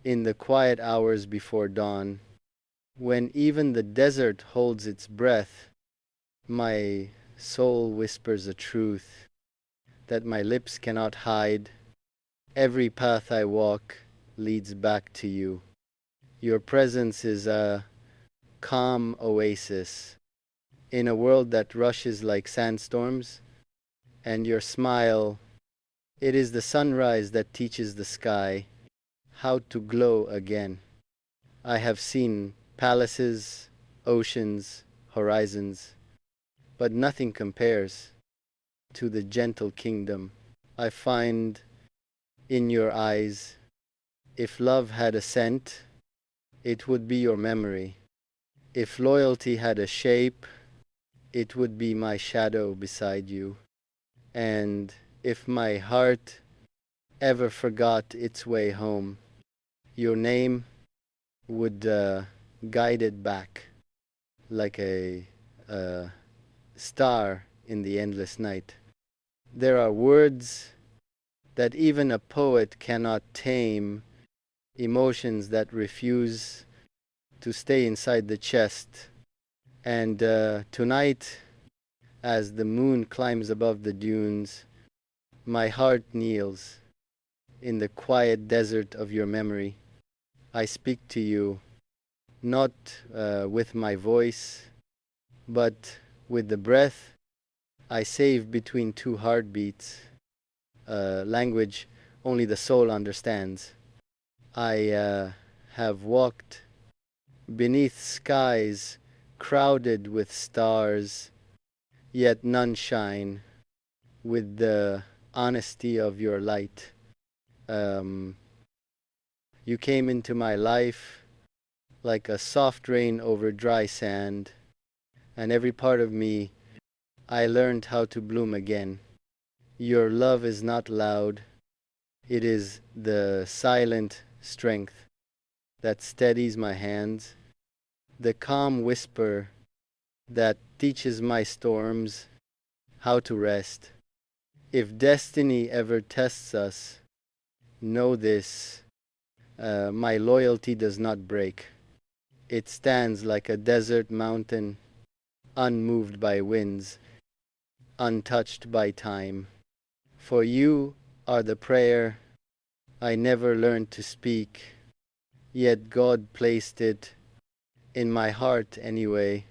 in the quiet hours before dawn, when even the desert holds its breath, my soul whispers a truth that my lips cannot hide. Every path I walk leads back to you. Your presence is a calm oasis in a world that rushes like sandstorms, and your smile, it is the sunrise that teaches the sky how to glow again. I have seen palaces, oceans, horizons, but nothing compares to the gentle kingdom I find in your eyes. If love had a scent, it would be your memory. If loyalty had a shape, it would be my shadow beside you. And if my heart ever forgot its way home, your name would guide it back like a star in the endless night. There are words that even a poet cannot tame, emotions that refuse to stay inside the chest. And tonight, as the moon climbs above the dunes, my heart kneels in the quiet desert of your memory. I speak to you, not with my voice, but with the breath I save between two heartbeats, language only the soul understands. I have walked beneath skies crowded with stars, yet none shine with the honesty of your light. Um, you came into my life like a soft rain over dry sand, and every part of me I learned how to bloom again. Your love is not loud, it is the silent strength that steadies my hands, the calm whisper that teaches my storms how to rest. If destiny ever tests us, know this, my loyalty does not break. It stands like a desert mountain, unmoved by winds, untouched by time. For you are the prayer I never learned to speak, yet God placed it in my heart anyway.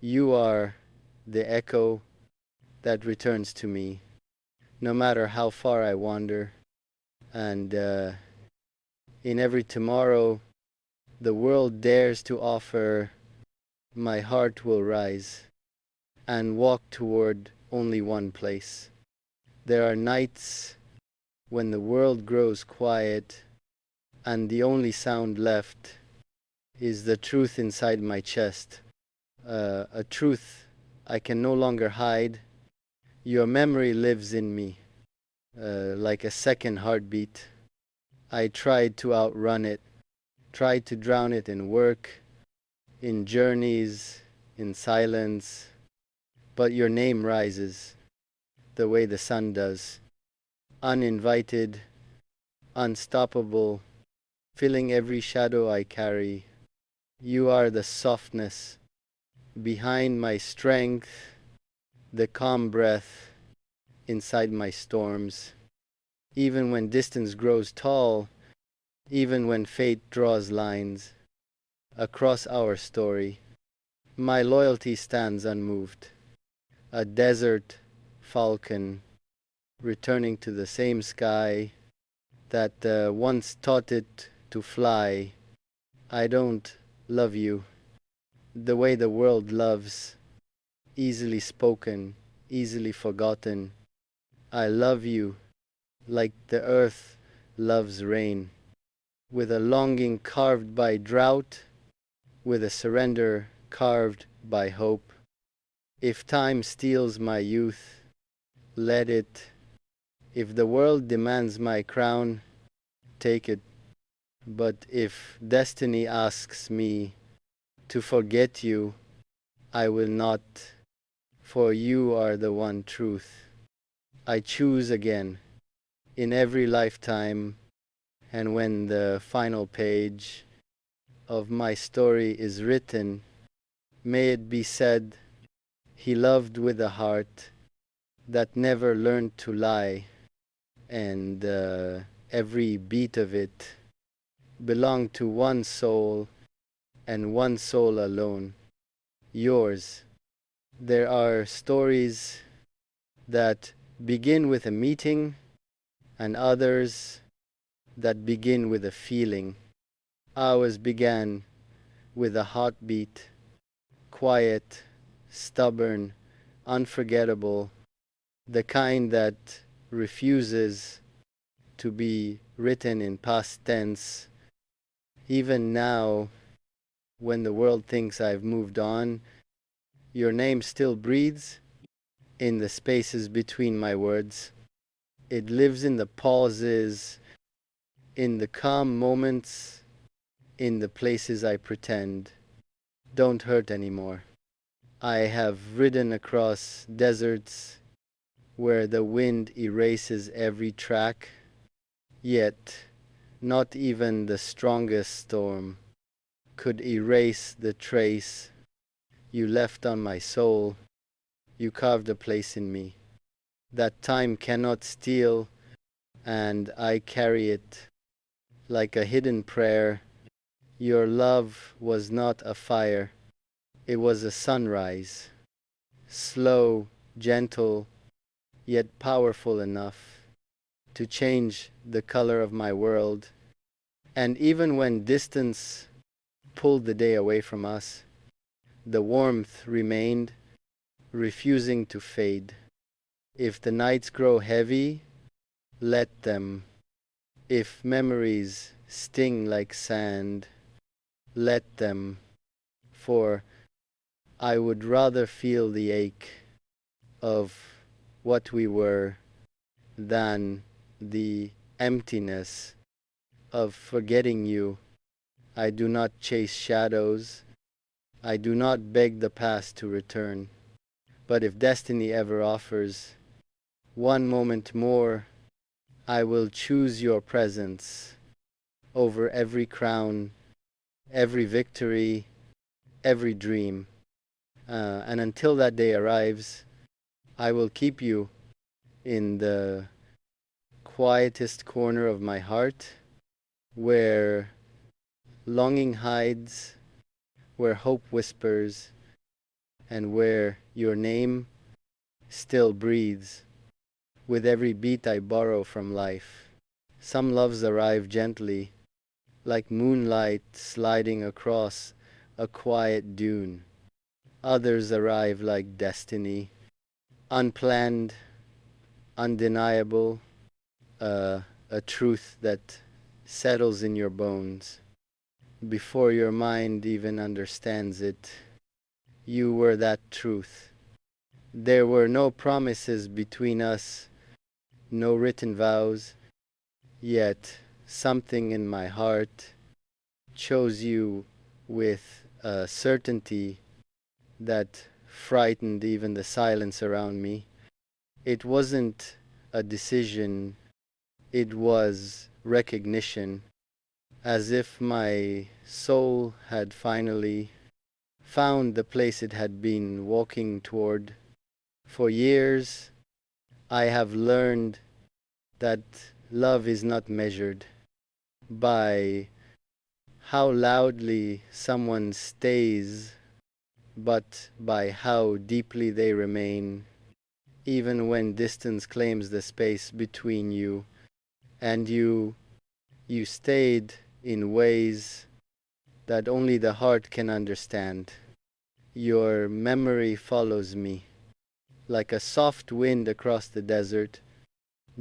You are the echo that returns to me, no matter how far I wander. And in every tomorrow the world dares to offer, my heart will rise and walk toward only one place. There are nights when the world grows quiet and the only sound left is the truth inside my chest, a truth I can no longer hide. Your memory lives in me, like a second heartbeat. I tried to outrun it, tried to drown it in work, in journeys, in silence, but your name rises the way the sun does, uninvited, unstoppable, filling every shadow I carry. You are the softness behind my strength, the calm breath inside my storms. Even when distance grows tall, even when fate draws lines across our story, my loyalty stands unmoved. A desert falcon returning to the same sky that once taught it to fly. I don't love you the way the world loves, easily spoken, easily forgotten. I love you like the earth loves rain, with a longing carved by drought, with a surrender carved by hope. If time steals my youth, let it. If the world demands my crown, take it. But if destiny asks me to forget you, I will not, for you are the one truth. I choose again, in every lifetime, And when the final page of my story is written, may it be said, he loved with a heart that never learned to lie, and every beat of it belonged to one soul and one soul alone, yours. There are stories that begin with a meeting and others that begin with a feeling. Ours began with a heartbeat, quiet, stubborn, unforgettable, the kind that refuses to be written in past tense. Even now, when the world thinks I've moved on, your name still breathes in the spaces between my words. It lives in the pauses, in the calm moments, in the places I pretend don't hurt anymore. I have ridden across deserts where the wind erases every track, yet not even the strongest storm could erase the trace you left on my soul. You carved a place in me that time cannot steal, and I carry it like a hidden prayer. Your love was not a fire, it was a sunrise, slow, gentle, yet powerful enough to change the color of my world. And even when distance pulled the day away from us, the warmth remained, refusing to fade. If the nights grow heavy, let them. If memories sting like sand, let them. For I would rather feel the ache of what we were than the emptiness of forgetting you. I do not chase shadows. I do not beg the past to return. But if destiny ever offers one moment more, I will choose your presence over every crown, every victory, every dream. And until that day arrives, I will keep you in the quietest corner of my heart, where longing hides, where hope whispers, and where your name still breathes with every beat I borrow from life. Some loves arrive gently, like moonlight sliding across a quiet dune. Others arrive like destiny, unplanned, undeniable, a truth that settles in your bones before your mind even understands it. You were that truth. There were no promises between us, no written vows, yet something in my heart chose you with a certainty that frightened even the silence around me. It wasn't a decision, it was recognition, as if my soul had finally found the place it had been walking toward. For years, I have learned that love is not measured by how loudly someone stays, but by how deeply they remain, even when distance claims the space between you. And you stayed in ways that only the heart can understand. Your memory follows me like a soft wind across the desert,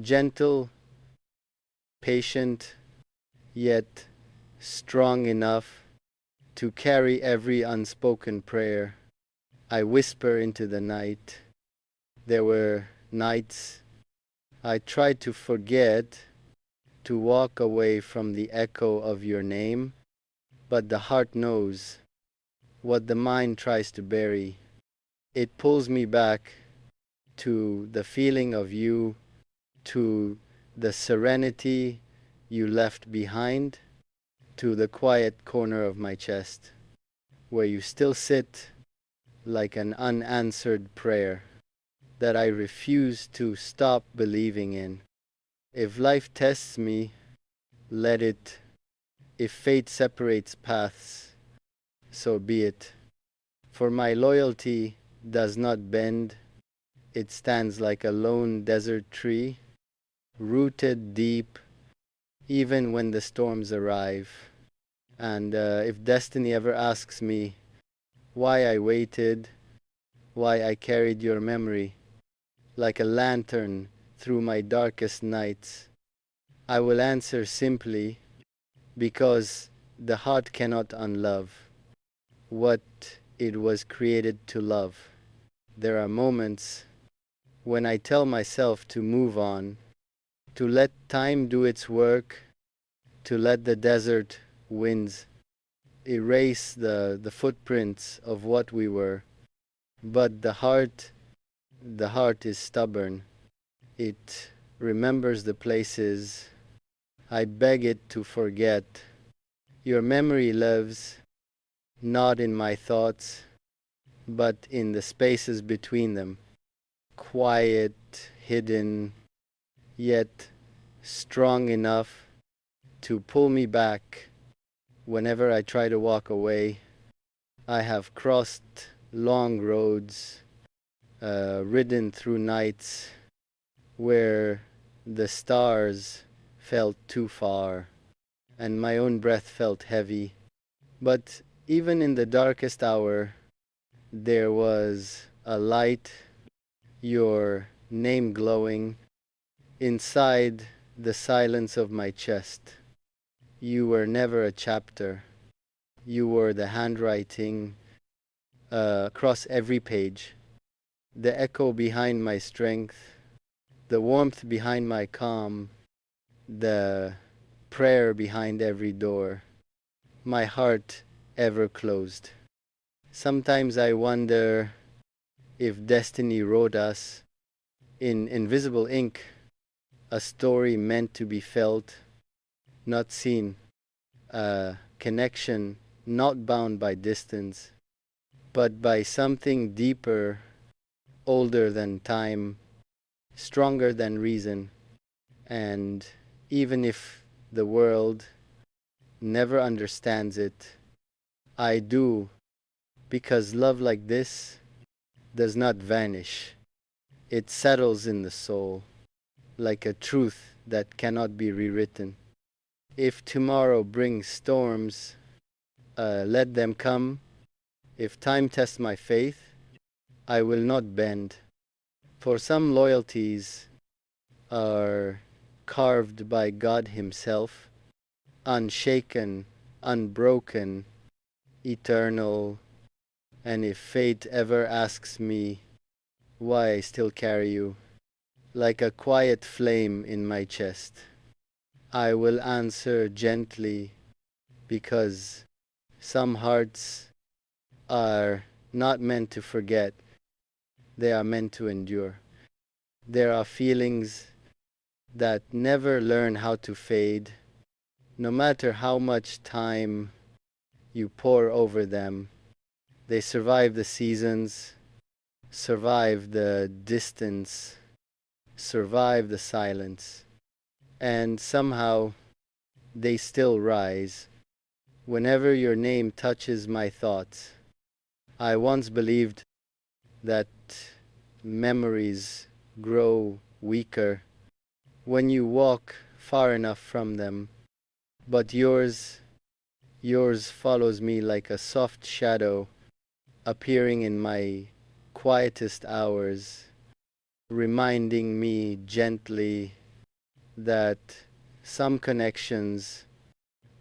gentle, patient, yet strong enough to carry every unspoken prayer I whisper into the night. There were nights I tried to forget, to walk away from the echo of your name, but the heart knows what the mind tries to bury. It pulls me back to the feeling of you, to the serenity you left behind to the quiet corner of my chest, where you still sit like an unanswered prayer that I refuse to stop believing in. If life tests me, let it. If fate separates paths, so be it. For my loyalty does not bend, it stands like a lone desert tree, rooted deep even when the storms arrive. And if destiny ever asks me why I waited, why I carried your memory like a lantern through my darkest nights, I will answer simply, because the heart cannot unlove what it was created to love. There are moments when I tell myself to move on, to let time do its work, to let the desert winds erase the footprints of what we were. But the heart is stubborn. It remembers the places I beg it to forget. Your memory lives not in my thoughts, but in the spaces between them. Quiet, hidden, yet strong enough to pull me back whenever I try to walk away. I have crossed long roads, ridden through nights where the stars felt too far and my own breath felt heavy. But even in the darkest hour, there was a light, your name glowing inside the silence of my chest. You were never a chapter. You were the handwriting across every page, the echo behind my strength, the warmth behind my calm, the prayer behind every door, my heart ever closed. Sometimes I wonder if destiny wrote us in invisible ink, a story meant to be felt, not seen, a connection not bound by distance, but by something deeper, older than time, stronger than reason. And even if the world never understands it, I do, because love like this does not vanish. It settles in the soul, like a truth that cannot be rewritten. If tomorrow brings storms, let them come. If time tests my faith, I will not bend. For some loyalties are carved by God Himself, unshaken, unbroken, eternal. And if fate ever asks me why I still carry you, like a quiet flame in my chest, I will answer gently, because some hearts are not meant to forget, they are meant to endure. There are feelings that never learn how to fade, no matter how much time you pour over them. They survive the seasons, survive the distance, survive the silence, and somehow they still rise. Whenever your name touches my thoughts, I once believed that memories grow weaker when you walk far enough from them, but yours follows me like a soft shadow, appearing in my quietest hours, reminding me gently that some connections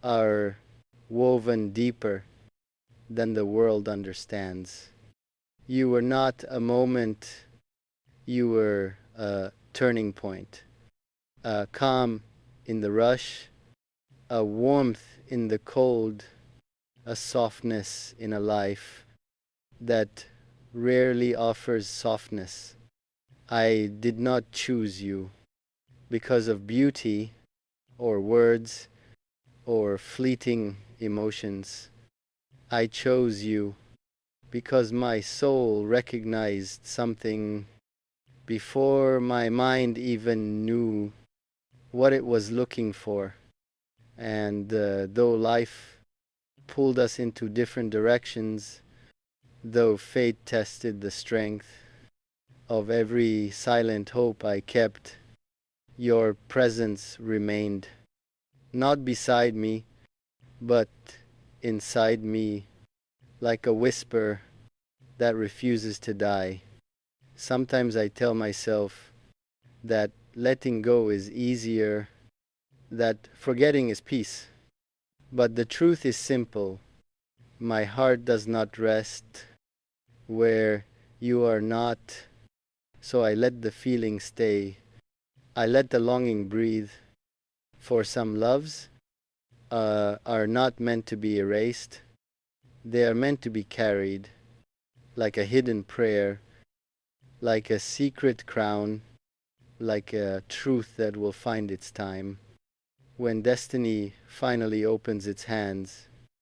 are woven deeper than the world understands. You were not a moment, you were a turning point, a calm in the rush, a warmth in the cold, a softness in a life that rarely offers softness. I did not choose you because of beauty, or words, or fleeting emotions. I chose you because my soul recognized something before my mind even knew what it was looking for. And though life pulled us into different directions, though fate tested the strength of every silent hope I kept, your presence remained, not beside me, but inside me, like a whisper that refuses to die. Sometimes I tell myself that letting go is easier, that forgetting is peace. But the truth is simple. My heart does not rest where you are not, so I let the feeling stay. I let the longing breathe. For some loves are not meant to be erased. They are meant to be carried, like a hidden prayer, like a secret crown, like a truth that will find its time. When destiny finally opens its hands,